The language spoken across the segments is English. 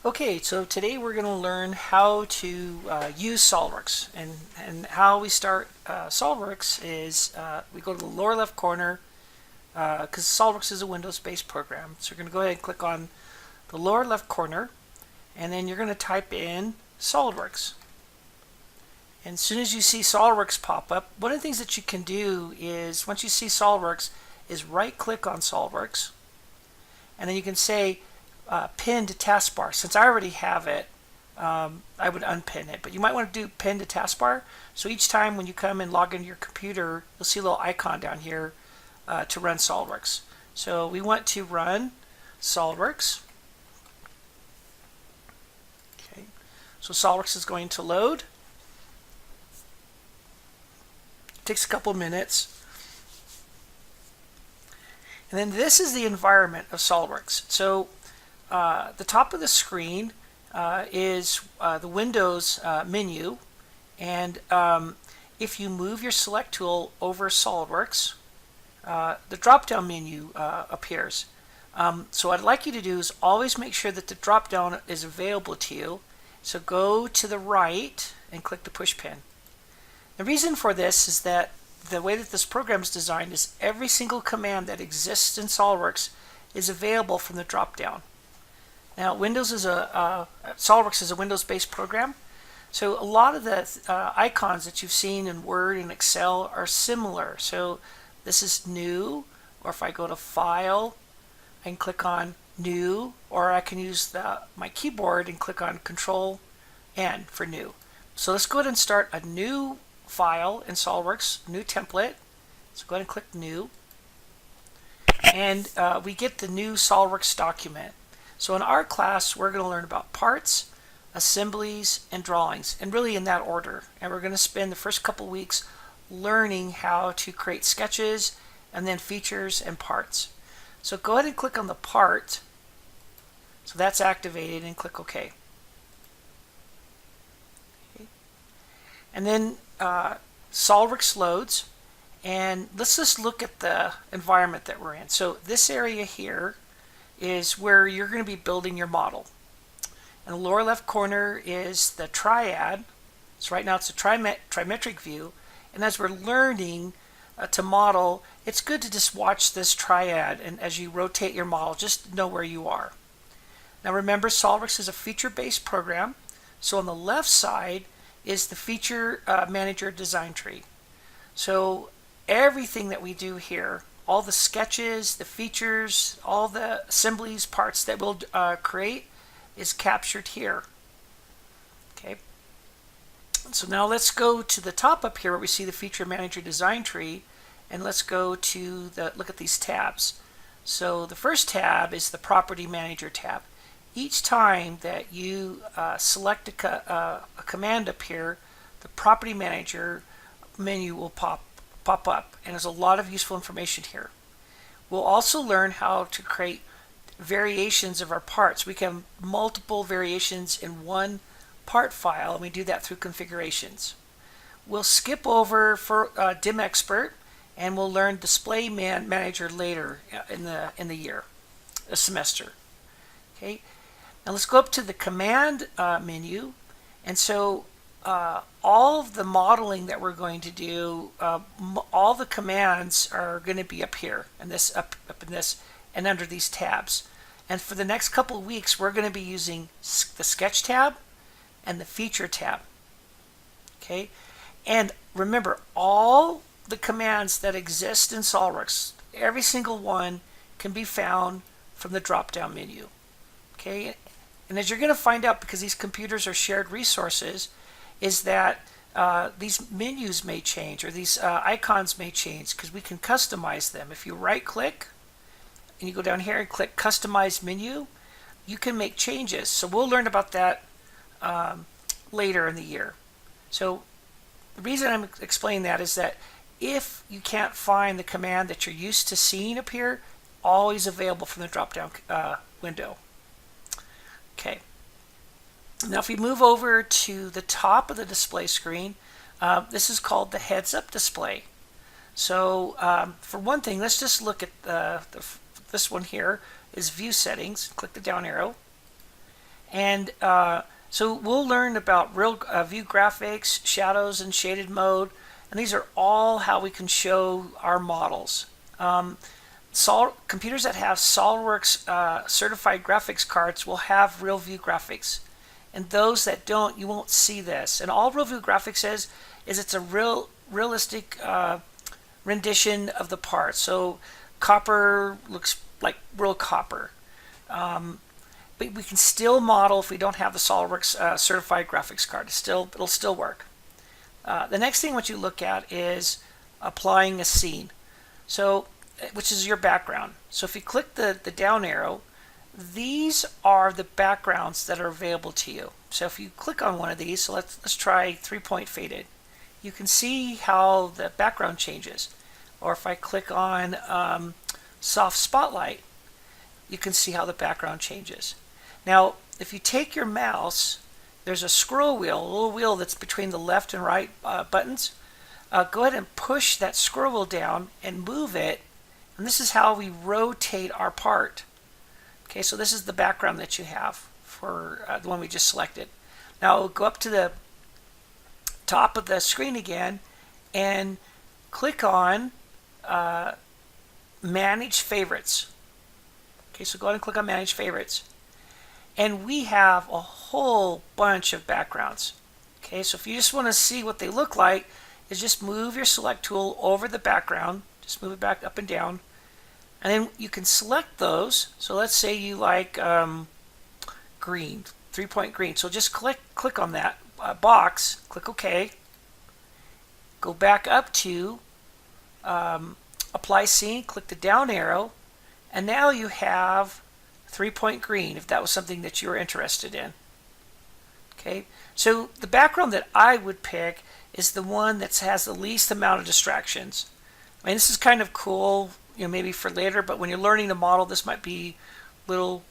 Okay, so today we're going to learn how to use SolidWorks. And how we start SolidWorks is we go to the lower left corner because SolidWorks is a Windows-based program. So we're going to go ahead and click on the lower left corner, and then you're going to type in SolidWorks. And as soon as you see SolidWorks pop up, one of the things that you can do is, once you see SolidWorks, is right-click on SolidWorks, and then you can say pin to taskbar. Since I already have it, I would unpin it, but you might want to do pin to taskbar. So each time when you come and log into your computer, you'll see a little icon down here to run SolidWorks. So we want to run SolidWorks. Okay. So SolidWorks is going to load. It takes a couple minutes. And then this is the environment of SolidWorks. So the top of the screen is the Windows menu, and if you move your select tool over SolidWorks, the drop-down menu appears. So what I'd like you to do is always make sure that the drop-down is available to you. So go to the right and click the push pin. The reason for this is that the way that this program is designed is every single command that exists in SolidWorks is available from the drop-down. Now, SolidWorks is a Windows-based program, so a lot of the icons that you've seen in Word and Excel are similar. So this is New, or if I go to File, I can click on New, or I can use my keyboard and click on Control-N for New. So let's go ahead and start a new file in SolidWorks, new template. So go ahead and click New, and we get the new SolidWorks document. So in our class, we're going to learn about parts, assemblies, and drawings, and really in that order. And we're going to spend the first couple weeks learning how to create sketches and then features and parts. So go ahead and click on the part. So that's activated, and click OK. And then SolidWorks loads, and let's just look at the environment that we're in. So this area here is where you're going to be building your model. In the lower left corner is the triad. So right now it's a trimetric view, and as we're learning to model, it's good to just watch this triad, and as you rotate your model, just know where you are. Now remember, SolidWorks is a feature-based program, so on the left side is the feature manager design tree. So everything that we do here, all the sketches, the features, all the assemblies, parts that we'll create is captured here. Okay. So now let's go to the top up here where we see the feature manager design tree, and let's go to look at these tabs. So the first tab is the property manager tab. Each time that you select a command up here, the property manager menu will pop up, and there's a lot of useful information here. We'll also learn how to create variations of our parts. We can have multiple variations in one part file, and we do that through configurations. We'll skip over for DIM Expert, and we'll learn Display Manager later in the year, a semester. Okay. Now let's go up to the command menu, and so all of the modeling that we're going to do, all the commands are going to be up here, and this up in this, and under these tabs. And for the next couple of weeks, we're going to be using the Sketch tab and the Feature tab. Okay, and remember, all the commands that exist in SolidWorks, every single one can be found from the drop-down menu. Okay, and as you're going to find out, because these computers are shared resources, is that these menus may change, or these icons may change, because we can customize them. If you right-click and you go down here and click Customize Menu, you can make changes. So we'll learn about that later in the year. So the reason I'm explaining that is that if you can't find the command that you're used to seeing up here, always available from the drop-down window. Okay. Now if we move over to the top of the display screen, this is called the heads-up display. So for one thing, let's just look at this one here is View Settings. Click the down arrow, And so we'll learn about real view graphics, shadows, and shaded mode. And these are all how we can show our models. Computers that have SolidWorks certified graphics cards will have real view graphics. And those that don't, you won't see this. And all real view graphics is it's a realistic rendition of the part. So copper looks like real copper. But we can still model if we don't have the SolidWorks certified graphics card. It'll still work. The next thing what you look at is applying a scene, so which is your background. So if you click the down arrow, these are the backgrounds that are available to you. So if you click on one of these, so let's try 3-point faded, you can see how the background changes. Or if I click on soft spotlight, you can see how the background changes. Now, if you take your mouse, there's a scroll wheel, a little wheel that's between the left and right buttons. Go ahead and push that scroll wheel down and move it. And this is how we rotate our part. Okay, so this is the background that you have for the one we just selected. Now go up to the top of the screen again and click on Manage Favorites. Okay, so go ahead and click on Manage Favorites. And we have a whole bunch of backgrounds. Okay, so if you just want to see what they look like, is just move your select tool over the background. Just move it back up and down. And then you can select those. So let's say you like green, 3-point green. So just click on that box, click OK. Go back up to Apply Scene, click the down arrow, and now you have 3-point green if that was something that you were interested in. Okay, so the background that I would pick is the one that has the least amount of distractions. I mean, this is kind of cool, maybe for later, but when you're learning to model, this might be little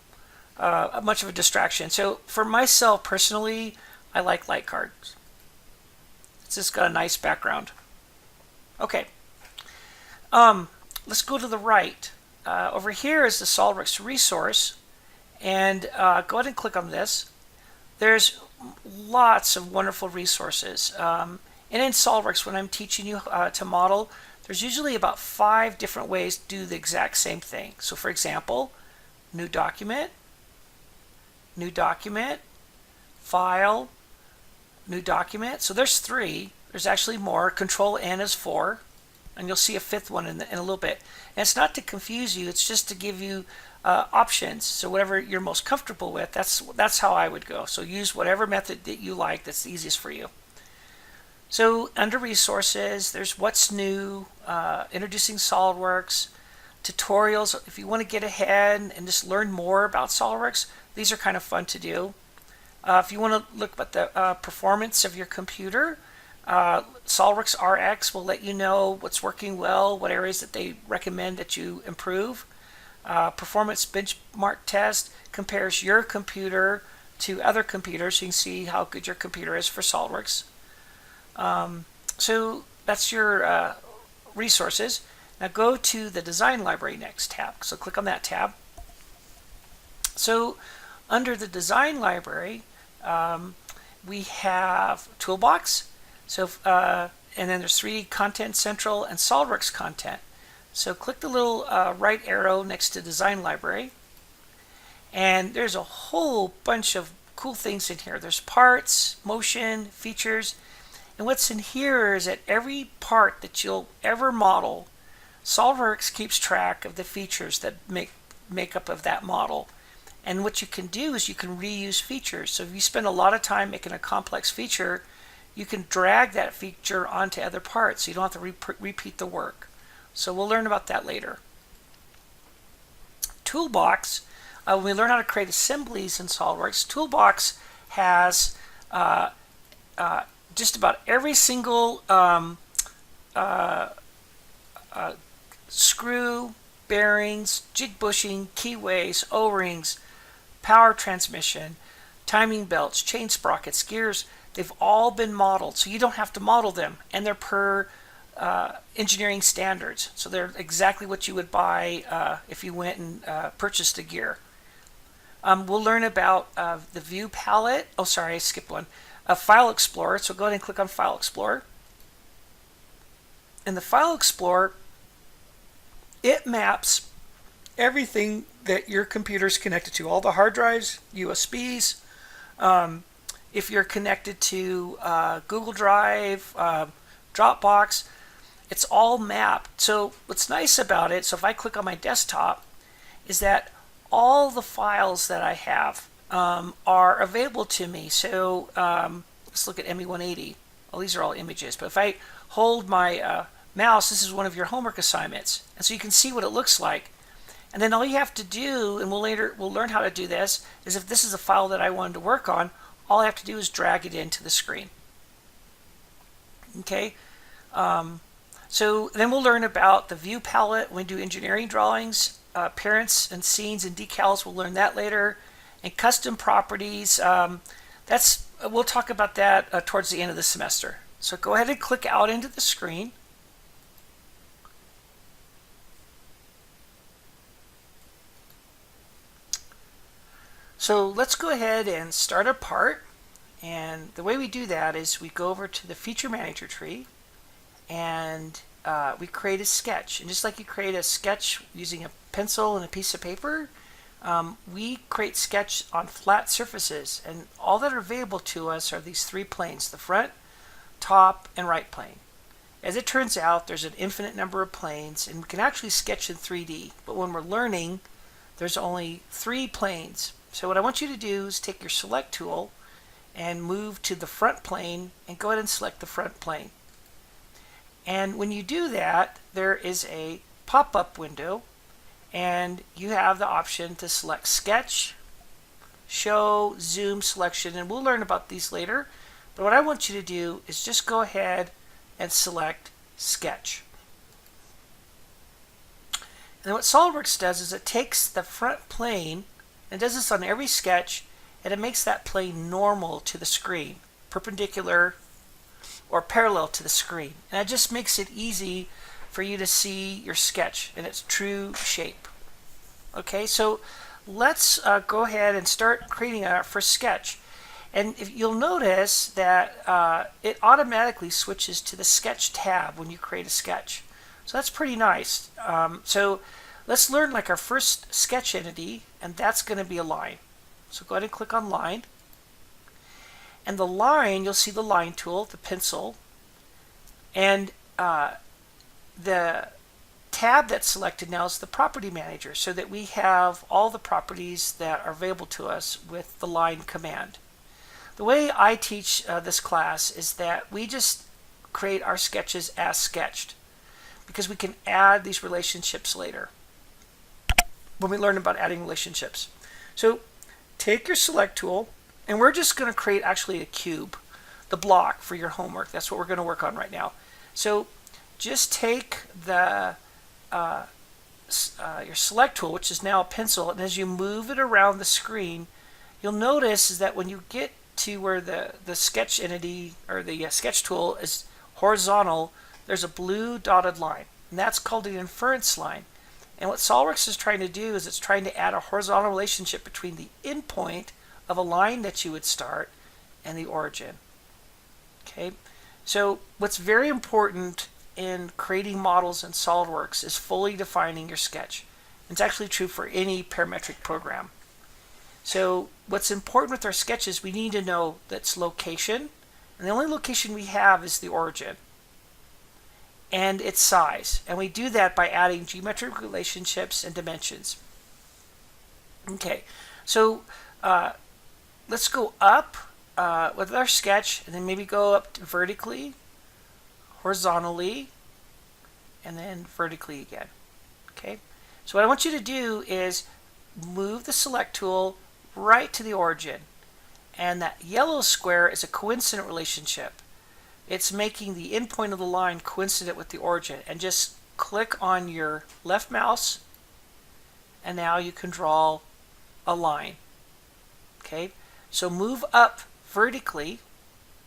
much of a distraction. So for myself personally, I like light cards. It's just got a nice background. Okay, let's go to the right. Over here is the SolidWorks resource, and go ahead and click on this. There's lots of wonderful resources. And in SolidWorks, when I'm teaching you to model, there's usually about 5 different ways to do the exact same thing. So for example, new document, file, new document. So there's 3. There's actually more. Control N is 4. And you'll see a 5th one in a little bit. And it's not to confuse you, it's just to give you options. So whatever you're most comfortable with, that's how I would go. So use whatever method that you like that's the easiest for you. So under resources, there's what's new, introducing SolidWorks, tutorials. If you want to get ahead and just learn more about SolidWorks, these are kind of fun to do. If you want to look at the performance of your computer, SolidWorks RX will let you know what's working well, what areas that they recommend that you improve. Performance benchmark test compares your computer to other computers, so you can see how good your computer is for SolidWorks. So that's your resources. Now go to the Design Library next tab. So click on that tab. So under the Design Library, we have Toolbox. So and then there's 3D Content Central and SolidWorks Content. So click the little right arrow next to Design Library, and there's a whole bunch of cool things in here. There's parts, motion, features, and what's in here is that every part that you'll ever model, SolidWorks keeps track of the features that make up of that model. And what you can do is you can reuse features. So if you spend a lot of time making a complex feature, you can drag that feature onto other parts, so you don't have to repeat the work. So we'll learn about that later. Toolbox, when we learn how to create assemblies in SolidWorks, Toolbox has just about every single screw, bearings, jig bushing, keyways, O-rings, power transmission, timing belts, chain sprockets, gears. They've all been modeled, so you don't have to model them, and they're per engineering standards. So they're exactly what you would buy if you went and purchased a gear. We'll learn about the view palette. Oh, sorry, I skipped one. File Explorer. So go ahead and click on File Explorer. In the File Explorer, it maps everything that your computer is connected to, all the hard drives, USBs. If you're connected to Google Drive, Dropbox, it's all mapped. So what's nice about it, so if I click on my desktop, is that all the files that I have are available to me. So let's look at ME180. Well, these are all images, but if I hold my mouse, this is one of your homework assignments, and so you can see what it looks like. And then all you have to do, and we'll learn how to do this, is if this is a file that I wanted to work on, all I have to do is drag it into the screen. Okay. So then we'll learn about the view palette when we do engineering drawings, appearance and scenes and decals. We'll learn that later. And custom properties, we'll talk about that towards the end of the semester. So go ahead and click out into the screen. So let's go ahead and start a part. And the way we do that is we go over to the Feature Manager tree, and we create a sketch. And just like you create a sketch using a pencil and a piece of paper, we create sketch on flat surfaces. And all that are available to us are these three planes: the front, top, and right plane. As it turns out, there's an infinite number of planes, and we can actually sketch in 3D. But when we're learning, there's only 3 planes. So what I want you to do is take your Select tool and move to the front plane and go ahead and select the front plane. And when you do that, there is a pop-up window, and you have the option to select Sketch, Show, Zoom Selection, and we'll learn about these later. But what I want you to do is just go ahead and select Sketch. And then what SolidWorks does is it takes the front plane and does this on every sketch, and it makes that plane normal to the screen, perpendicular or parallel to the screen. And it just makes it easy for you to see your sketch in its true shape. Okay, so let's go ahead and start creating our first sketch. And if you'll notice that it automatically switches to the Sketch tab when you create a sketch. So that's pretty nice. So let's learn like our first sketch entity, and that's going to be a line. So go ahead and click on Line. And the line, you'll see the Line tool, the pencil, and the tab that's selected now is the Property Manager, so that we have all the properties that are available to us with the Line command. The way I teach this class is that we just create our sketches as sketched, because we can add these relationships later when we learn about adding relationships. So take your Select tool, and we're just going to create actually a cube, the block for your homework. That's what we're going to work on right now. So just take the your Select tool, which is now a pencil, and as you move it around the screen, you'll notice is that when you get to where the sketch entity or the sketch tool is horizontal, there's a blue dotted line, and that's called an inference line. And what SolidWorks is trying to do is it's trying to add a horizontal relationship between the endpoint of a line that you would start and the origin. Okay, so what's very important in creating models in SolidWorks is fully defining your sketch. It's actually true for any parametric program. So what's important with our sketches, we need to know its location, and the only location we have is the origin, and its size. And we do that by adding geometric relationships and dimensions. Okay, so let's go up with our sketch, and then maybe go up vertically, horizontally, and then vertically again. Okay, so what I want you to do is move the Select tool right to the origin, and that yellow square is a coincident relationship. It's making the endpoint of the line coincident with the origin, and just click on your left mouse, and now you can draw a line. Okay, so move up vertically.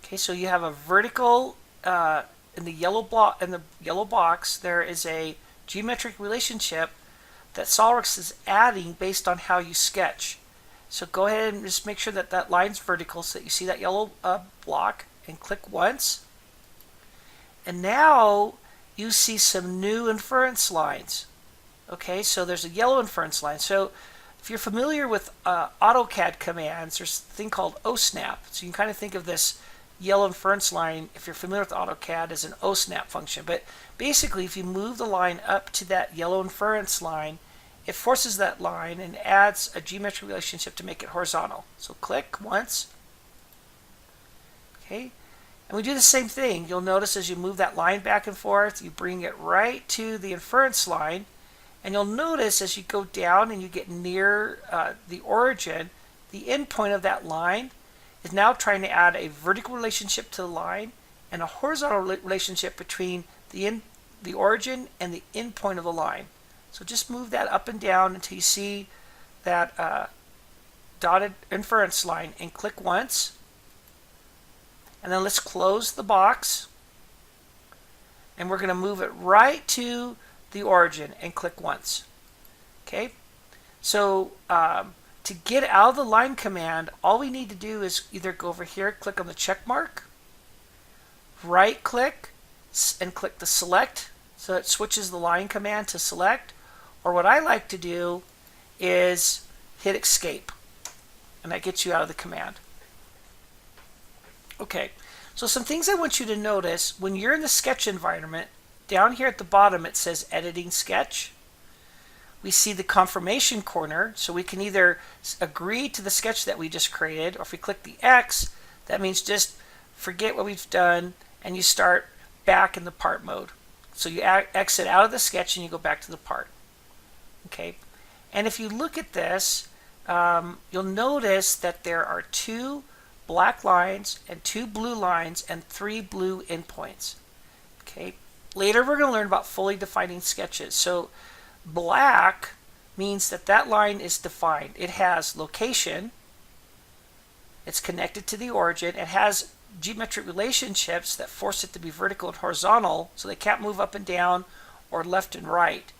Okay, so you have a vertical in the yellow block. In the yellow box, there is a geometric relationship that SolidWorks is adding based on how you sketch. So go ahead and just make sure that that line's vertical so that you see that yellow block, and click once. And now you see some new inference lines. Okay, so there's a yellow inference line. So if you're familiar with AutoCAD commands, there's a thing called OSNAP. So you can kind of think of this yellow inference line, if you're familiar with AutoCAD, as an OSNAP function. But basically, if you move the line up to that yellow inference line, it forces that line and adds a geometric relationship to make it horizontal. So click once. Okay, and we do the same thing. You'll notice as you move that line back and forth, you bring it right to the inference line. And you'll notice as you go down and you get near the origin, the end point of that line is now trying to add a vertical relationship to the line and a horizontal relationship between the origin and the end point of the line. So just move that up and down until you see that dotted inference line, and click once. And then let's close the box. And we're going to move it right to the origin and click once. Okay, so to get out of the line command, all we need to do is either go over here, click on the check mark, right click, and click the select, so it switches the line command to select. Or what I like to do is hit escape, and that gets you out of the command. Okay, so some things I want you to notice when you're in the sketch environment. Down here at the bottom it says editing sketch. We see the confirmation corner, so we can either agree to the sketch that we just created, or if we click the X, that means just forget what we've done and you start back in the part mode. So you exit out of the sketch and you go back to the part. Okay, and if you look at this, you'll notice that there are 2 black lines and 2 blue lines and 3 blue endpoints. Okay. Later we're going to learn about fully defining sketches. So black means that that line is defined. It has location, it's connected to the origin, it has geometric relationships that force it to be vertical and horizontal, so they can't move up and down or left and right.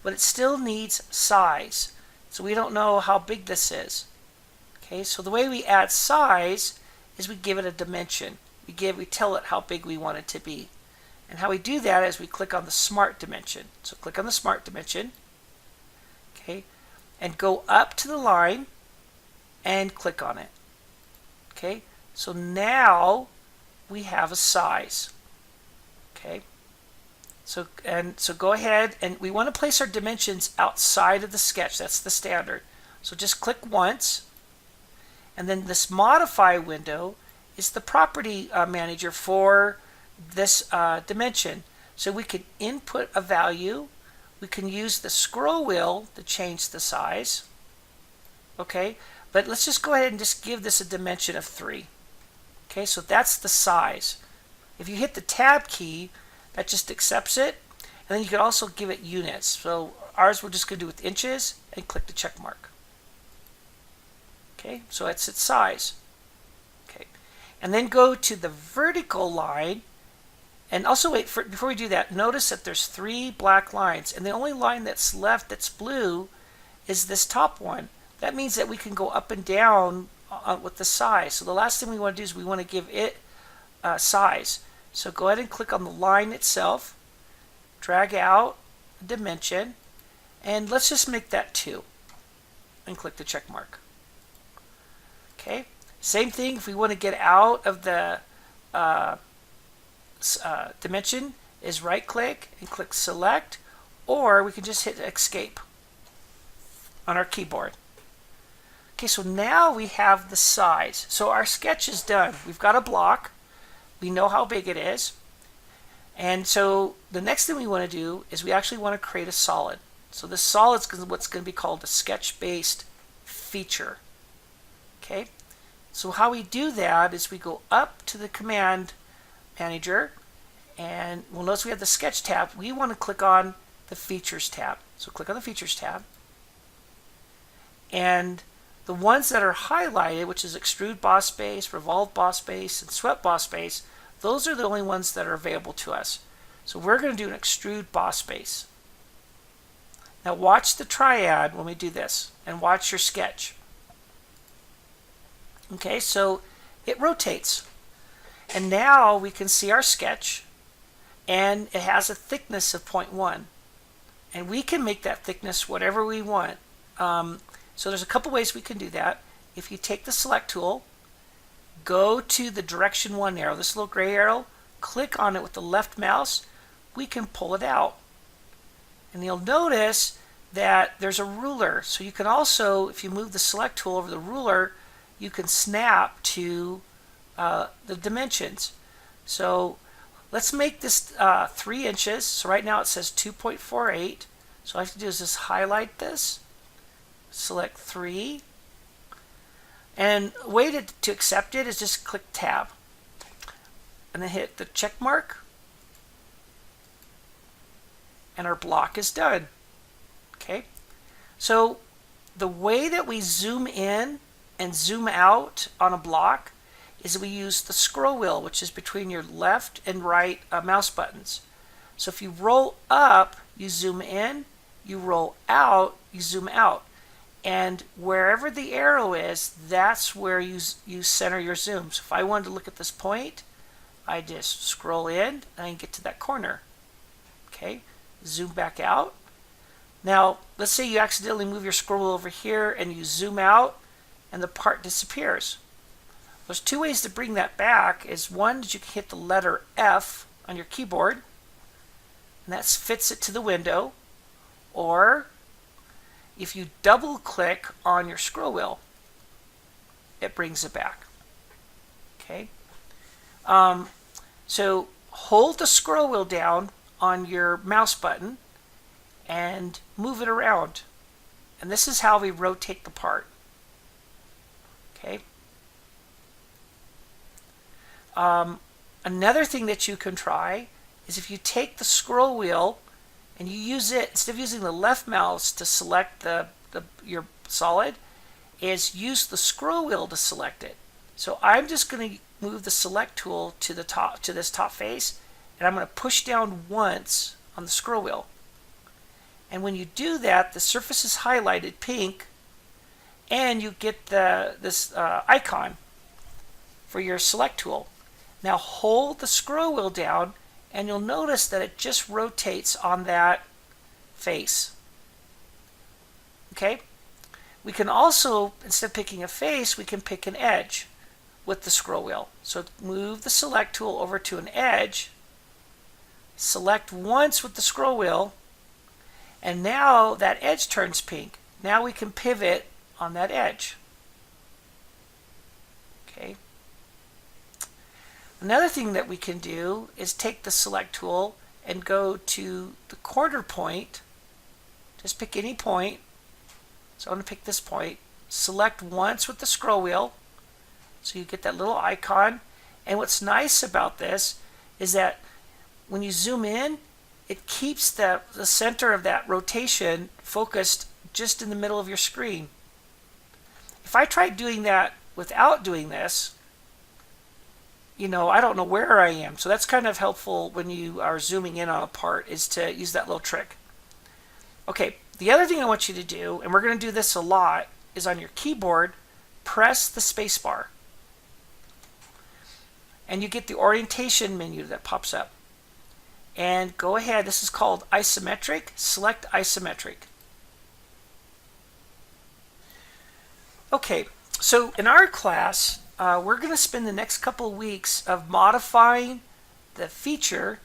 But it still needs size, so we don't know how big this is. Okay, so the way we add size is we give it a dimension. We tell it how big we want it to be. And how we do that is we click on the smart dimension. So click on the smart dimension, okay, and go up to the line and click on it. Okay, so now we have a size. Okay, so go ahead, and we want to place our dimensions outside of the sketch. That's the standard. So just click once, and then this modify window is the property manager for this dimension. So we can input a value, we can use the scroll wheel to change the size. Okay, but let's just go ahead and just give this a dimension of 3. Okay, so that's the size. If you hit the tab key, that just accepts it, and then you can also give it units. So ours we're just going to do with inches, and click the check mark. Okay, so it's its size. Okay, and then go to the vertical line. And also before we do that, notice that there's 3 black lines, and the only line that's left that's blue is this top one. That means that we can go up and down with the size. So the last thing we want to do is we want to give it size. So go ahead and click on the line itself, drag out a dimension, and let's just make that 2, and click the check mark. Okay, same thing if we want to get out of the dimension, is right click and click select, or we can just hit escape on our keyboard. Okay, so now we have the size. So our sketch is done. We've got a block, we know how big it is, and so the next thing we want to do is we actually want to create a solid. So this solid is what's going to be called a sketch based feature. Okay, so how we do that is we go up to the command manager, and we'll notice we have the sketch tab. We want to click on the features tab. So click on the features tab, and the ones that are highlighted, which is extrude boss base, revolve boss base, and swept boss base, those are the only ones that are available to us. So we're going to do an extrude boss base. Now watch the triad when we do this, and watch your sketch. Okay, so it rotates. And now we can see our sketch, and it has a thickness of 0.1. And we can make that thickness whatever we want. So there's a couple ways we can do that. If you take the select tool, go to the direction 1 arrow, this little gray arrow, click on it with the left mouse, we can pull it out. And you'll notice that there's a ruler. So you can also, if you move the select tool over the ruler, you can snap to the dimensions. So let's make this 3 inches. So right now it says 2.48. So all I have to do is just highlight this, select 3. And the way to accept it is just click Tab. And then hit the check mark. And our block is done. Okay. So the way that we zoom in and zoom out on a block is we use the scroll wheel, which is between your left and right mouse buttons. So if you roll up, you zoom in, you roll out, you zoom out. And wherever the arrow is, that's where you center your zoom. So if I wanted to look at this point, I just scroll in and I can get to that corner. Okay, zoom back out. Now, let's say you accidentally move your scroll wheel over here and you zoom out and the part disappears. There's 2 ways to bring that back. Is one is you can hit the letter F on your keyboard and that fits it to the window, or if you double click on your scroll wheel, it brings it back. Okay. So hold the scroll wheel down on your mouse button and move it around. And this is how we rotate the part. Okay. Another thing that you can try is if you take the scroll wheel and you use it, instead of using the left mouse to select your solid, is use the scroll wheel to select it. So I'm just going to move the select tool to the top, to this top face, and I'm going to push down once on the scroll wheel. And when you do that, the surface is highlighted pink, and you get this icon for your select tool. Now hold the scroll wheel down, and you'll notice that it just rotates on that face. Okay? We can also, instead of picking a face, we can pick an edge with the scroll wheel. So move the select tool over to an edge, select once with the scroll wheel, and now that edge turns pink. Now we can pivot on that edge. Okay. Another thing that we can do is take the select tool and go to the corner point. Just pick any point. So I'm going to pick this point. Select once with the scroll wheel. So you get that little icon. And what's nice about this is that when you zoom in, it keeps the center of that rotation focused just in the middle of your screen. If I tried doing that without doing this, I don't know where I am. So that's kind of helpful when you are zooming in on a part, is to use that little trick. Okay, the other thing I want you to do, and we're going to do this a lot, is on your keyboard, press the space bar. And you get the orientation menu that pops up. And go ahead, this is called isometric, select isometric. Okay, so in our class, we're going to spend the next couple of weeks of modifying the feature,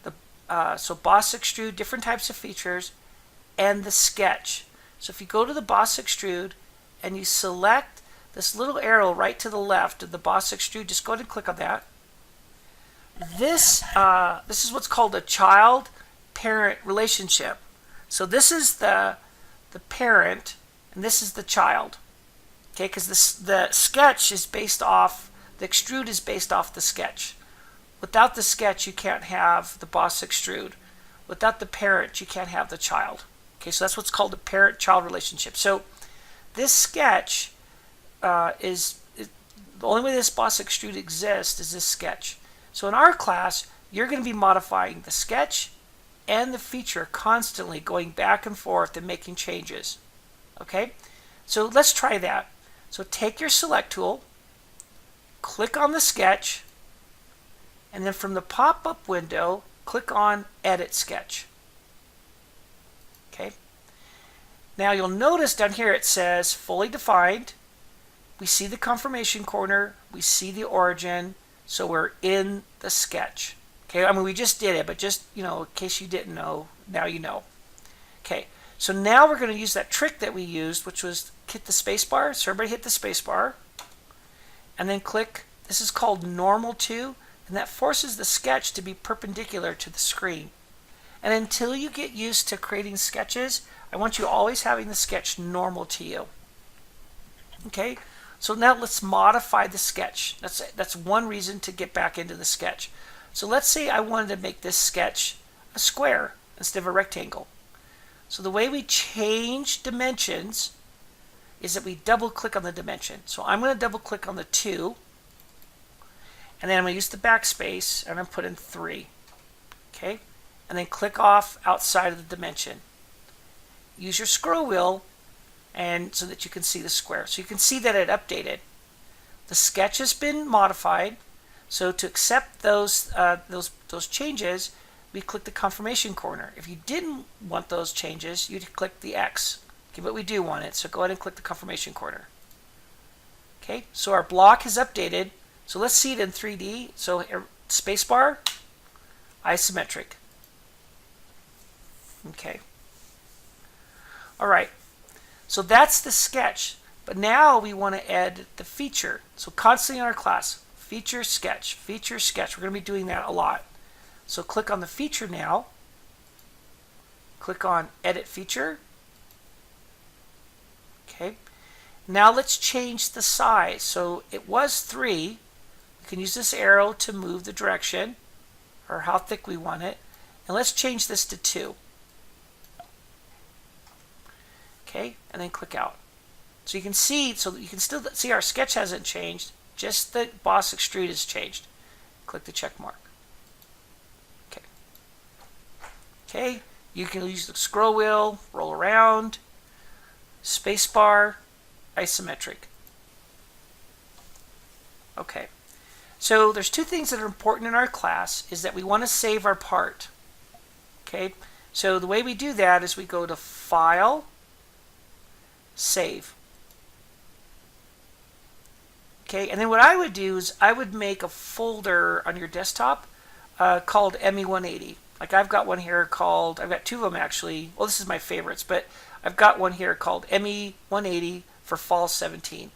so boss extrude, different types of features, and the sketch. So if you go to the boss extrude and you select this little arrow right to the left of the boss extrude, just go ahead and click on that. This is what's called a child-parent relationship. So this is the parent, and this is the child. Okay, because the sketch is based off, the extrude is based off the sketch. Without the sketch, you can't have the boss extrude. Without the parent, you can't have the child. Okay, so that's what's called a parent-child relationship. So this sketch is the only way this boss extrude exists is this sketch. So in our class, you're going to be modifying the sketch and the feature constantly, going back and forth and making changes. Okay, so let's try that. So take your select tool, click on the sketch, and then from the pop-up window, click on Edit Sketch. Okay. Now you'll notice down here it says Fully Defined. We see the confirmation corner, we see the origin, so we're in the sketch. Okay, I mean we just did it, but just, in case you didn't know, now you know. Okay, so now we're going to use that trick that we used, which was hit the space bar. So everybody hit the space bar, and then click, this is called Normal To, and that forces the sketch to be perpendicular to the screen. And until you get used to creating sketches, I want you always having the sketch normal to you. Okay, so now let's modify the sketch. That's one reason to get back into the sketch. So let's say I wanted to make this sketch a square instead of a rectangle. So the way we change dimensions is that we double click on the dimension. So I'm going to double click on the 2, and then I'm going to use the backspace, and I'm put in 3. Okay, and then click off outside of the dimension. Use your scroll wheel and so that you can see the square. So you can see that it updated. The sketch has been modified. So to accept those changes, we click the confirmation corner. If you didn't want those changes, you'd click the X. Okay, but we do want it, so go ahead and click the confirmation corner. Okay, so our block is updated. So let's see it in 3D. So spacebar, isometric. Okay. All right. So that's the sketch. But now we want to add the feature. So constantly in our class, feature, sketch, feature, sketch. We're going to be doing that a lot. So click on the feature now. Click on Edit Feature. Okay. Now let's change the size. So it was 3. You can use this arrow to move the direction or how thick we want it. And let's change this to 2. Okay, and then click out. So you can see, still see our sketch hasn't changed, just the Boss Extrude has changed. Click the check mark. Okay. Okay, you can use the scroll wheel, roll around, spacebar, isometric. Okay. So there's 2 things that are important in our class is that we want to save our part. Okay. So the way we do that is we go to File, Save. Okay, and then what I would do is I would make a folder on your desktop called ME180. Like I've got one here called, I've got 2 of them actually. Well, this is my favorites, but I've got one here called ME180 for Fall 17.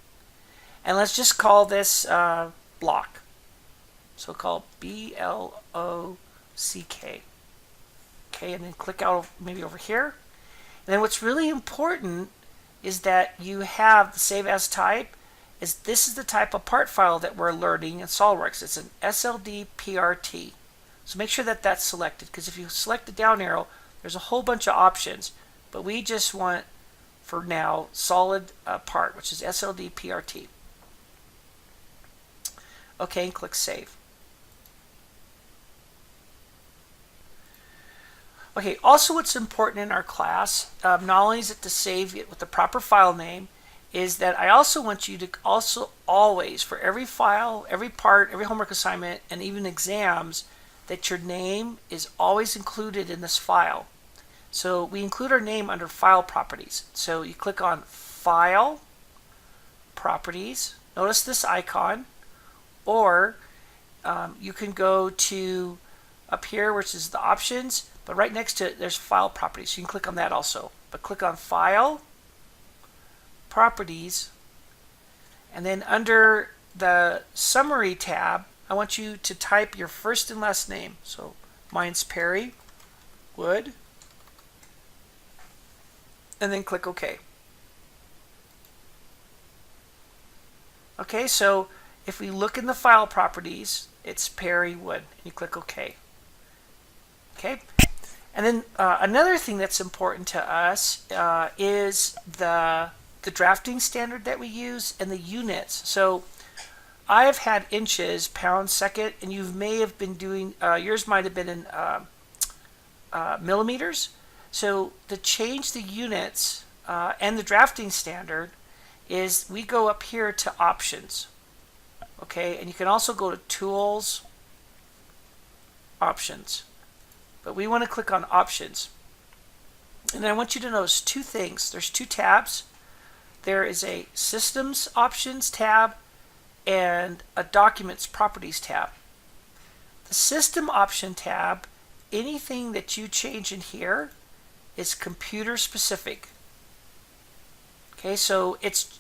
And let's just call this block. So called BLOCK. Okay, and then click out maybe over here. And then what's really important is that you have the Save As type. This is the type of part file that we're learning in SolidWorks. It's an SLD PRT. So make sure that that's selected, because if you select the down arrow, there's a whole bunch of options. But we just want, for now, solid part, which is SLD PRT. Okay, and click Save. Okay, also what's important in our class, not only is it to save it with the proper file name, is that I also want you to also always, for every file, every part, every homework assignment, and even exams, that your name is always included in this file. So we include our name under File Properties. So you click on File, Properties, notice this icon, or you can go to up here, which is the options, but right next to it, there's File Properties. So you can click on that also. But click on File, Properties, and then under the Summary tab, I want you to type your first and last name. So mine's Perry Wood, and then click OK. Okay, so if we look in the File Properties, it's Perry Wood, and you click OK. Okay. And then another thing that's important to us is the drafting standard that we use and the units. So I have had inches, pounds, second, and you may have been doing, yours might have been in millimeters. So to change the units and the drafting standard is we go up here to Options. Okay. Okay, and you can also go to Tools, Options. But we want to click on Options. And I want you to notice two things. There's two tabs. There is a Systems Options tab and a Documents Properties tab. The System Option tab, anything that you change in here is computer specific. Okay, so it's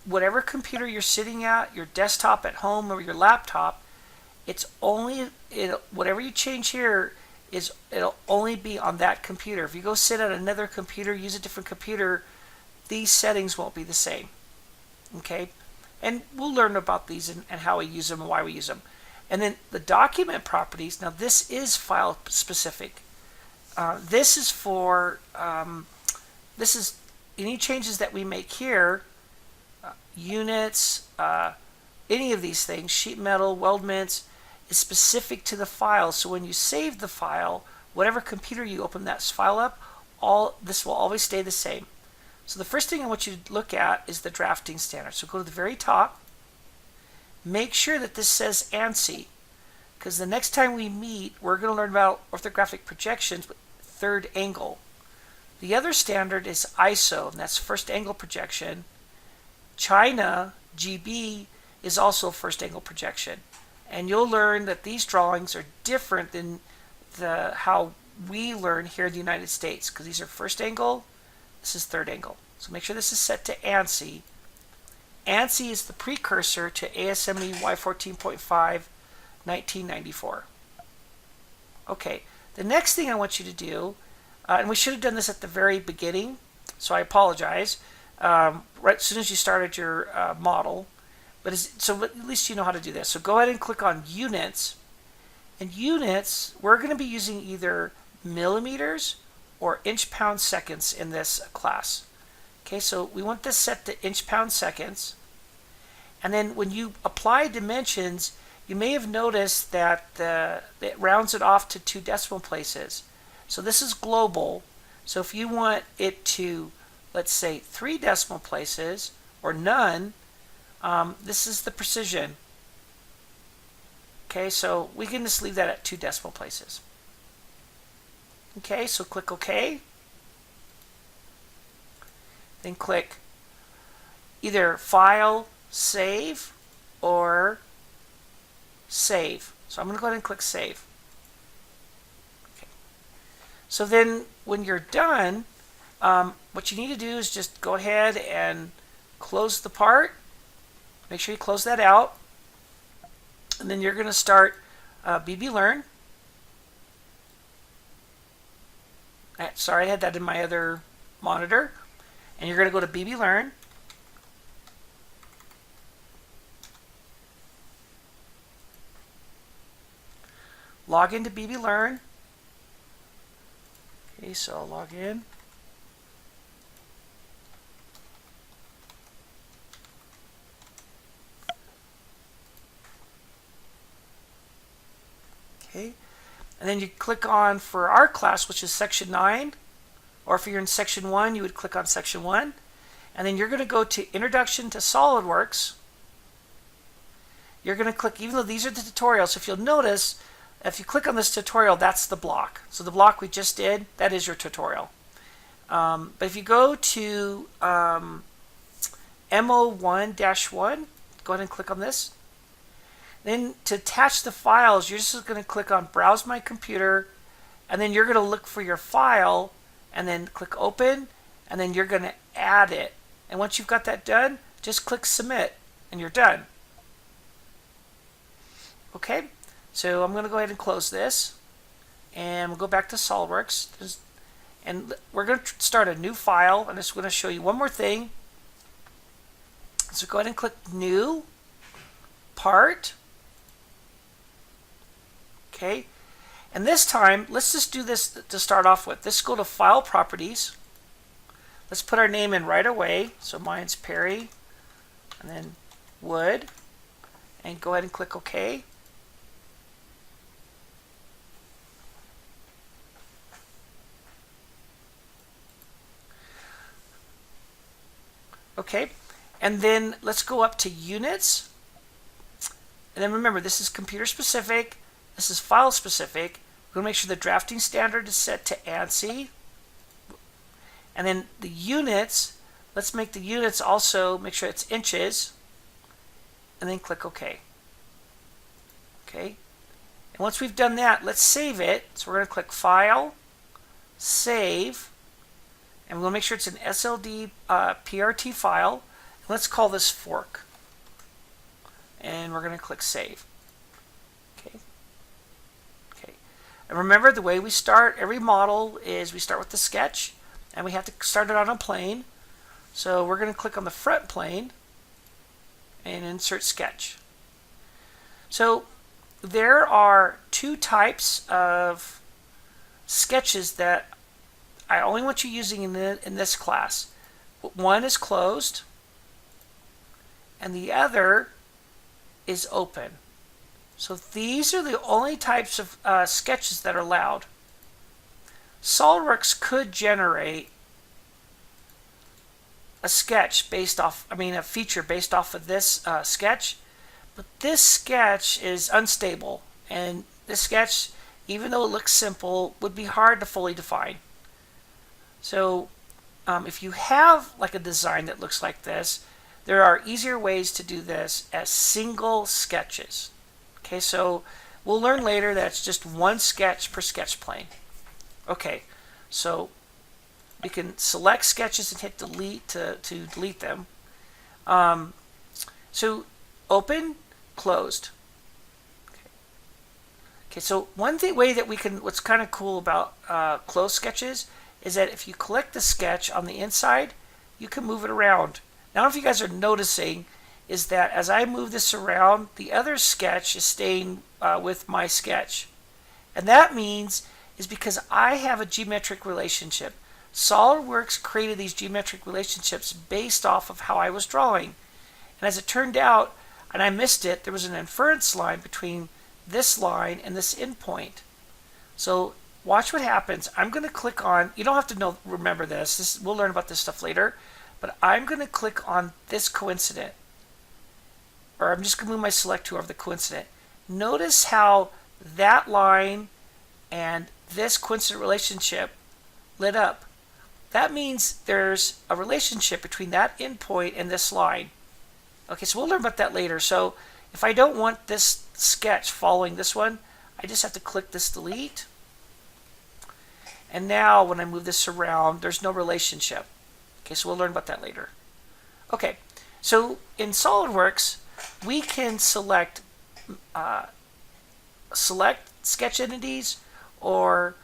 whatever computer you're sitting at, your desktop at home or your laptop, it's only, whatever you change here, it'll only be on that computer. If you go sit at another computer, use a different computer, these settings won't be the same. Okay, and we'll learn about these and how we use them and why we use them. And then the document properties, now this is file specific. This is for, this is any changes that we make here, units, any of these things, sheet metal, weldments, is specific to the file. So when you save the file, whatever computer you open that file up, this will always stay the same. So the first thing I want you to look at is the drafting standard. So go to the very top. Make sure that this says ANSI, because the next time we meet, we're going to learn about orthographic projections with third angle. The other standard is ISO, and that's first angle projection. China, GB, is also first angle projection. And you'll learn that these drawings are different than how we learn here in the United States, because these are first angle, this is third angle. So make sure this is set to ANSI. ANSI is the precursor to ASME Y14.5 1994. Okay, the next thing I want you to do, and we should have done this at the very beginning, so I apologize, right as soon as you started your model. So at least you know how to do this. So go ahead and click on Units. And units, we're going to be using either millimeters or inch-pound seconds in this class. Okay, so we want this set to inch-pound seconds. And then when you apply dimensions, you may have noticed that it rounds it off to 2 decimal places. So this is global. So if you want it to, let's say, 3 decimal places or none, this is the precision. Okay, so we can just leave that at 2 decimal places. Okay, so click OK. Then click either File, Save, or Save. So I'm going to go ahead and click Save. Okay. So then when you're done, what you need to do is just go ahead and close the part. Make sure you close that out. And then you're going to start BB Learn. Sorry, I had that in my other monitor. And you're going to go to BB Learn. Log into BB Learn. Okay, so I'll log in. Okay, and then you click on, for our class, which is section 9, or if you're in section 1, you would click on section 1, and then you're going to go to Introduction to SolidWorks. You're going to click, even though these are the tutorials, if you'll notice, if you click on this tutorial, that's the block. So the block we just did, that is your tutorial. But if you go to MO1-1, go ahead and click on this. Then to attach the files, you're just going to click on Browse My Computer, and then you're going to look for your file, and then click Open, and then you're going to add it. And once you've got that done, just click Submit, and you're done. Okay, so I'm going to go ahead and close this, and we'll go back to SolidWorks, and we're going to start a new file. I'm just going to show you one more thing. So go ahead and click New, Part. Okay, and this time, let's just do this to start off with. Let's go to File Properties. Let's put our name in right away. So mine's Perry, and then Wood, and go ahead and click OK. Okay, and then let's go up to Units, And then remember, this is computer specific, this is file specific. We're going to make sure the drafting standard is set to ANSI. And then the units, let's make the units also, make sure it's inches. And then click OK. Okay. And once we've done that, let's save it. So we're going to click File, Save. And we'll make sure it's an SLD PRT file. And let's call this fork. And we're going to click Save. Okay. Okay. And remember, the way we start every model is we start with the sketch, and we have to start it on a plane. So we're going to click on the front plane and insert sketch. So there are two types of sketches that I only want you using in this class. One is closed, and the other is open. So these are the only types of sketches that are allowed. SolidWorks could generate a sketch based off, a feature based off of this sketch, but this sketch is unstable, and this sketch, even though it looks simple, would be hard to fully define. So if you have like a design that looks like this, there are easier ways to do this as single sketches. Okay, so we'll learn later that it's just one sketch per sketch plane. Okay, so we can select sketches and hit delete to delete them. So open, closed. Okay, so one way that we can, what's kind of cool about closed sketches is that if you collect the sketch on the inside, you can move it around. Now, I don't know if you guys are noticing is that as I move this around, the other sketch is staying with my sketch. And that means is because I have a geometric relationship. SolidWorks created these geometric relationships based off of how I was drawing. And as it turned out, and I missed it, there was an inference line between this line and this endpoint. So watch what happens. I'm going to click on, you don't have to remember this, we'll learn about this stuff later, but I'm going to click on this coincident. Or I'm just going to move my select tool over the coincident. Notice how that line and this coincident relationship lit up. That means there's a relationship between that endpoint and this line. Okay, so we'll learn about that later. So if I don't want this sketch following this one, I just have to click this delete. And now when I move this around, there's no relationship. Okay, so we'll learn about that later. Okay, so in SolidWorks, we can select sketch entities or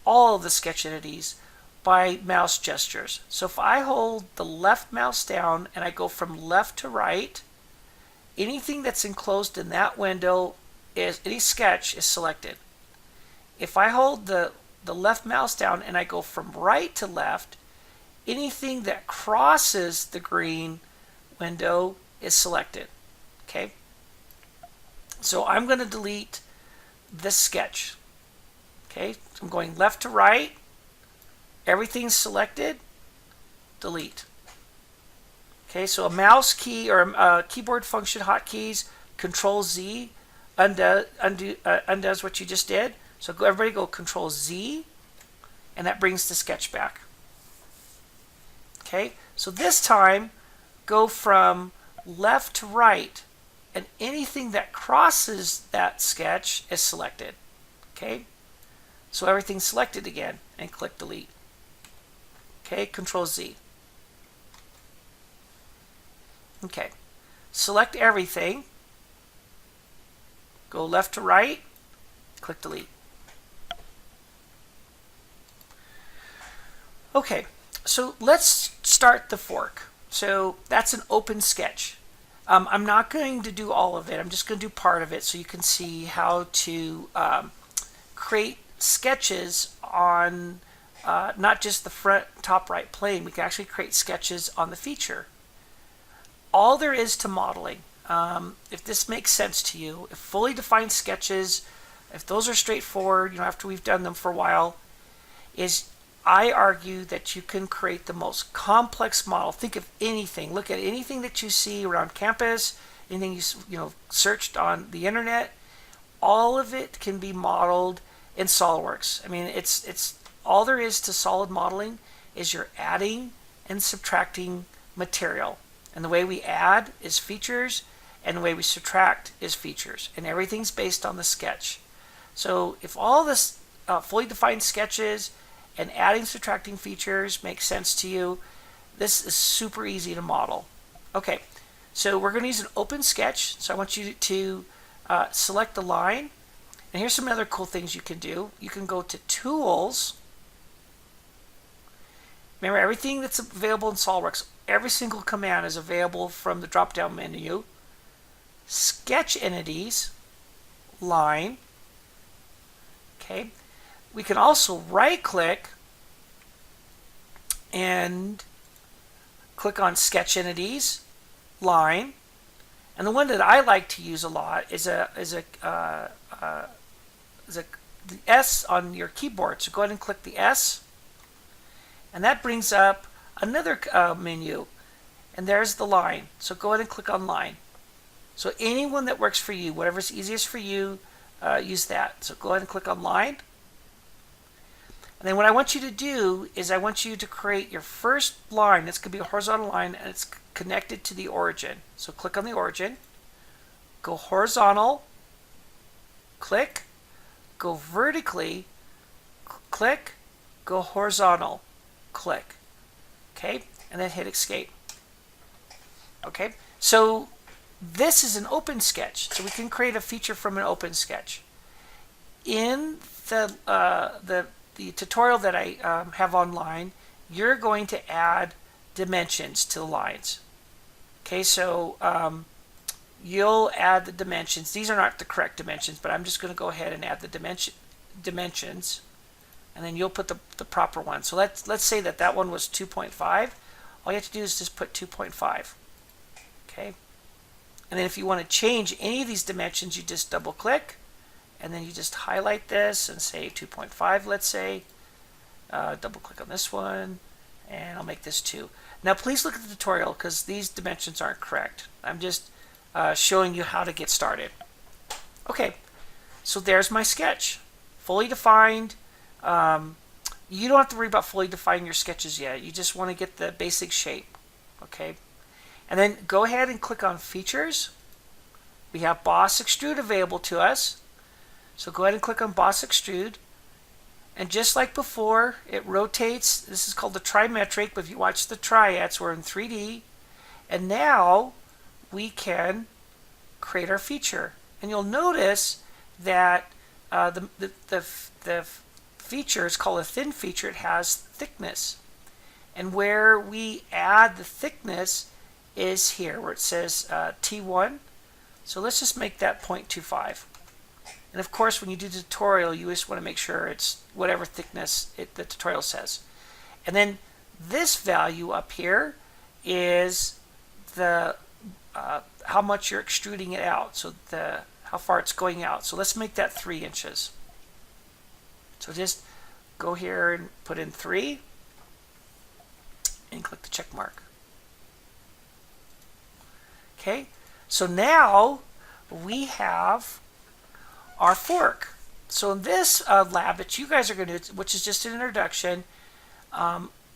all of the sketch entities by mouse gestures. So if I hold the left mouse down and I go from left to right, anything that's enclosed in that window, any sketch is selected. If I hold the left mouse down and I go from right to left, anything that crosses the green window is selected. Okay, so I'm going to delete this sketch. Okay, so I'm going left to right, everything's selected, delete. Okay, so a mouse key or a keyboard function hotkeys, Control Z undoes what you just did. So everybody go Control Z, and that brings the sketch back. Okay, so this time go from left to right, and anything that crosses that sketch is selected. Okay, so everything's selected again, and click delete. Okay, Control Z. Okay, select everything, go left to right, click delete. Okay, so let's start the fork. So that's an open sketch. I'm not going to do all of it. I'm just going to do part of it so you can see how to create sketches on not just the front top right plane. We can actually create sketches on the feature. All there is to modeling, if this makes sense to you, if fully defined sketches, if those are straightforward, after we've done them for a while, is I argue that you can create the most complex model. Think of anything. Look at anything that you see around campus. anything searched on the internet, all of it can be modeled in SolidWorks. I mean, it's all there is to solid modeling is you're adding and subtracting material. And the way we add is features, and the way we subtract is features. And everything's based on the sketch. So if all this fully defined sketches and adding, subtracting features makes sense to you, this is super easy to model. Okay, so we're going to use an open sketch. So I want you to select the line. And here's some other cool things you can do. You can go to Tools. Remember, everything that's available in SolidWorks, every single command is available from the drop-down menu. Sketch Entities, Line. Okay. We can also right-click and click on Sketch Entities, Line. And the one that I like to use a lot is the S on your keyboard. So go ahead and click the S, and that brings up another menu, and there's the line. So go ahead and click on Line. So anyone that works for you, whatever's easiest for you, use that. So go ahead and click on Line. And then what I want you to do is I want you to create your first line. It's going to be a horizontal line, and it's connected to the origin. So click on the origin, go horizontal, click, go vertically, click, go horizontal, click. Okay, and then hit escape. Okay, so this is an open sketch, so we can create a feature from an open sketch. In the tutorial that I have online, you're going to add dimensions to the lines. Okay, so you'll add the dimensions. These are not the correct dimensions, but I'm just going to go ahead and add the dimensions, and then you'll put the proper one. So let's say that one was 2.5. All you have to do is just put 2.5. Okay, and then if you want to change any of these dimensions, you just double click, and then you just highlight this and say 2.5, let's say. Double click on this one, and I'll make this 2. Now please look at the tutorial because these dimensions aren't correct. I'm just showing you how to get started. Okay, so there's my sketch. Fully defined. You don't have to worry about fully defining your sketches yet. You just want to get the basic shape. Okay, and then go ahead and click on Features. We have Boss Extrude available to us. So go ahead and click on Boss Extrude. And just like before, it rotates. This is called the trimetric, but if you watch the triads, we're in 3D. And now we can create our feature. And you'll notice that the feature is called a thin feature. It has thickness. And where we add the thickness is here, where it says T1. So let's just make that 0.25. And of course, when you do the tutorial, you just want to make sure it's whatever thickness the tutorial says. And then this value up here is the how much you're extruding it out, so how far it's going out. So let's make that 3 inches. So just go here and put in 3 and click the check mark. Okay, so now we have our fork. So in this lab that you guys are going to do, which is just an introduction,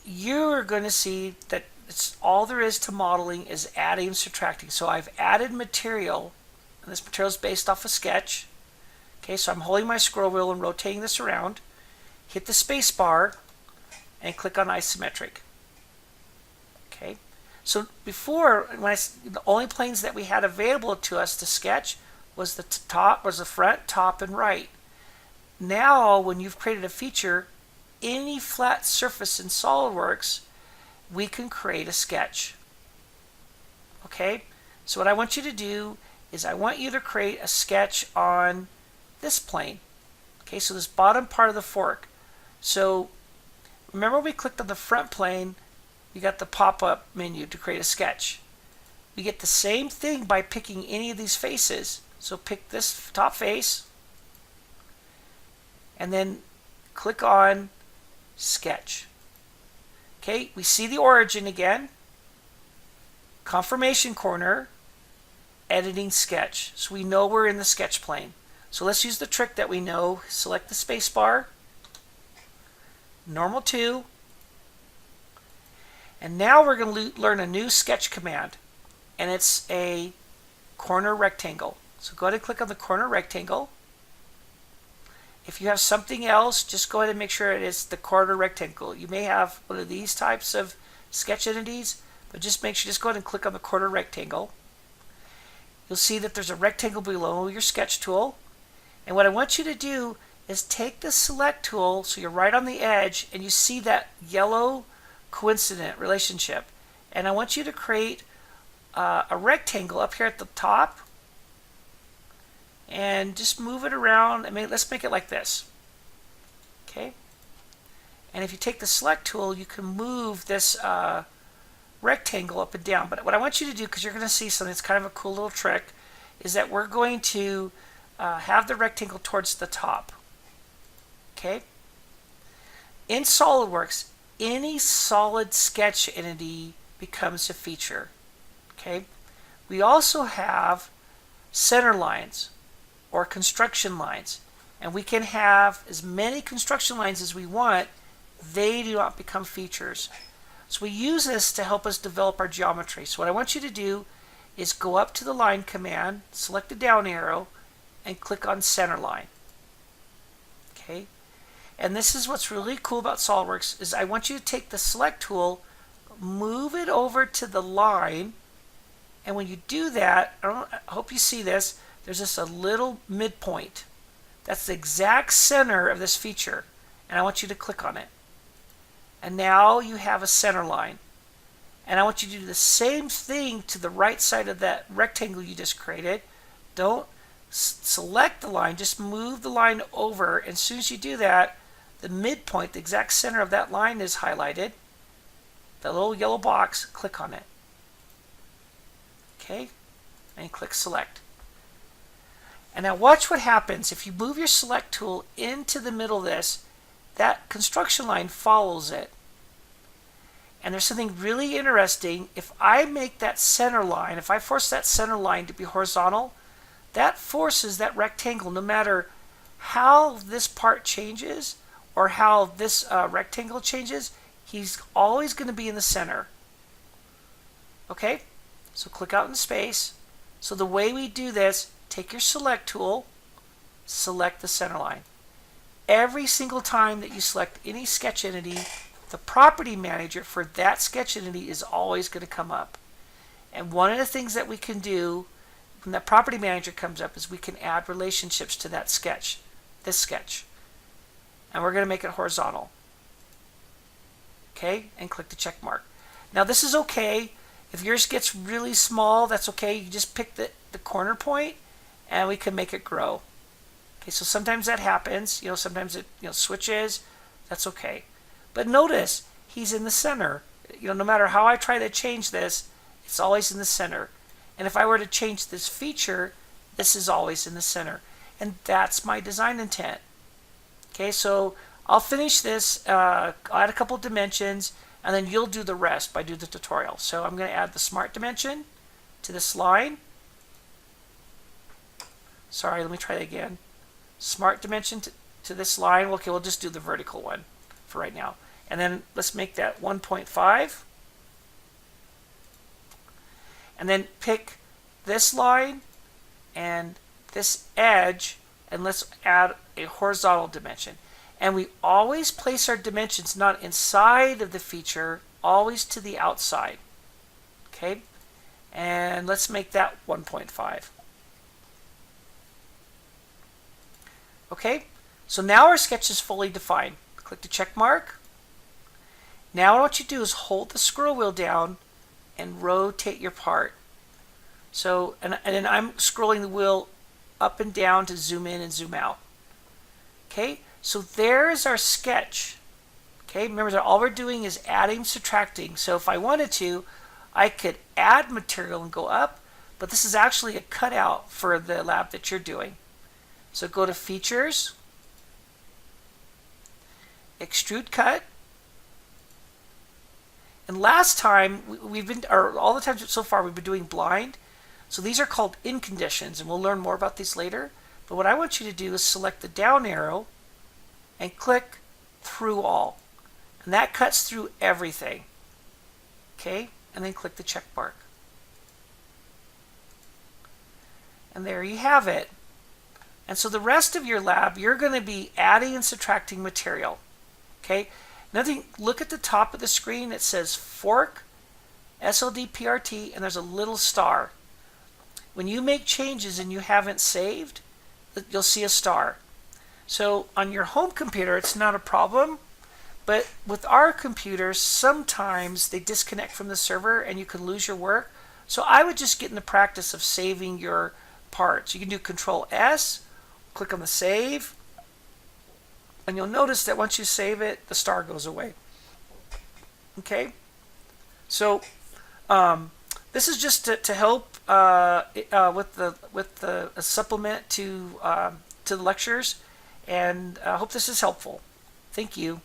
you're going to see that all there is to modeling is adding and subtracting. So I've added material, and this material is based off a sketch. Okay, so I'm holding my scroll wheel and rotating this around. Hit the space bar and click on isometric. Okay, so before, the only planes that we had available to us to sketch was the front, top, and right. Now, when you've created a feature, any flat surface in SolidWorks, we can create a sketch. Okay, so what I want you to do is I want you to create a sketch on this plane. Okay, so this bottom part of the fork. So remember, we clicked on the front plane, you got the pop-up menu to create a sketch. We get the same thing by picking any of these faces. So pick this top face and then click on Sketch. Okay, we see the origin again, confirmation corner, editing sketch. So we know we're in the sketch plane. So let's use the trick that we know. Select the space bar, normal to, and now we're going to learn a new sketch command, and it's a corner rectangle. So go ahead and click on the corner rectangle. If you have something else, just go ahead and make sure it is the corner rectangle. You may have one of these types of sketch entities, but just make sure, just go ahead and click on the corner rectangle. You'll see that there's a rectangle below your sketch tool. And what I want you to do is take the select tool, so you're right on the edge, and you see that yellow coincident relationship. And I want you to create a rectangle up here at the top, and just move it around. Let's make it like this. Okay. And if you take the select tool, you can move this rectangle up and down. But what I want you to do, because you're going to see something that's kind of a cool little trick, is that we're going to have the rectangle towards the top. Okay. In SolidWorks, any solid sketch entity becomes a feature. Okay. We also have center lines or construction lines, and we can have as many construction lines as we want. They do not become features. So we use this to help us develop our geometry. So what I want you to do is go up to the line command, select the down arrow, and click on center line. Okay. And this is what's really cool about SolidWorks, is I want you to take the select tool, move it over to the line, and when you do that, I hope you see this, there's just a little midpoint. That's the exact center of this feature, and I want you to click on it. And now you have a center line. And I want you to do the same thing to the right side of that rectangle you just created. Don't select the line, just move the line over. And as soon as you do that, the midpoint, the exact center of that line is highlighted. The little yellow box, click on it. Okay, and click select. And now watch what happens. If you move your select tool into the middle of this, that construction line follows it. And there's something really interesting. If I make that center line, if I force that center line to be horizontal, that forces that rectangle, no matter how this part changes or how this rectangle changes, he's always going to be in the center. Okay, so click out in space. So the way we do this, take your select tool, select the center line. Every single time that you select any sketch entity, the property manager for that sketch entity is always going to come up. And one of the things that we can do when that property manager comes up is we can add relationships to that sketch, this sketch. And we're going to make it horizontal. Okay, and click the check mark. Now this is okay. If yours gets really small, that's okay. You just pick the corner point and we can make it grow. Okay, so sometimes that happens. Sometimes it switches. That's okay. But notice he's in the center. No matter how I try to change this, it's always in the center. And if I were to change this feature, this is always in the center. And that's my design intent. Okay, so I'll finish this, I'll add a couple dimensions, and then you'll do the rest by doing the tutorial. So I'm going to add the smart dimension to this line. Sorry, let me try that again. Smart dimension to this line. Okay, we'll just do the vertical one for right now. And then let's make that 1.5. And then pick this line and this edge, and let's add a horizontal dimension. And we always place our dimensions not inside of the feature, always to the outside. Okay? And let's make that 1.5. Okay? So now our sketch is fully defined. Click the check mark. Now what I want you to do is hold the scroll wheel down and rotate your part. So, and then I'm scrolling the wheel up and down to zoom in and zoom out. Okay, so there's our sketch. Okay, remember that all we're doing is adding, subtracting. So if I wanted to, I could add material and go up, but this is actually a cutout for the lab that you're doing. So go to Features, Extrude Cut. And last time, all the times so far we've been doing blind. So these are called in conditions, and we'll learn more about these later. But what I want you to do is select the down arrow and click through all. And that cuts through everything. Okay? And then click the check mark. And there you have it. And so the rest of your lab, you're going to be adding and subtracting material. Okay? Nothing. Look at the top of the screen. It says fork, SLDPRT, and there's a little star. When you make changes and you haven't saved, you'll see a star. So on your home computer, it's not a problem. But with our computers, sometimes they disconnect from the server and you can lose your work. So I would just get in the practice of saving your parts. You can do Control S, click on the save, and you'll notice that once you save it, the star goes away. Okay? So this is just to help with the supplement to the lectures, and I hope this is helpful. Thank you.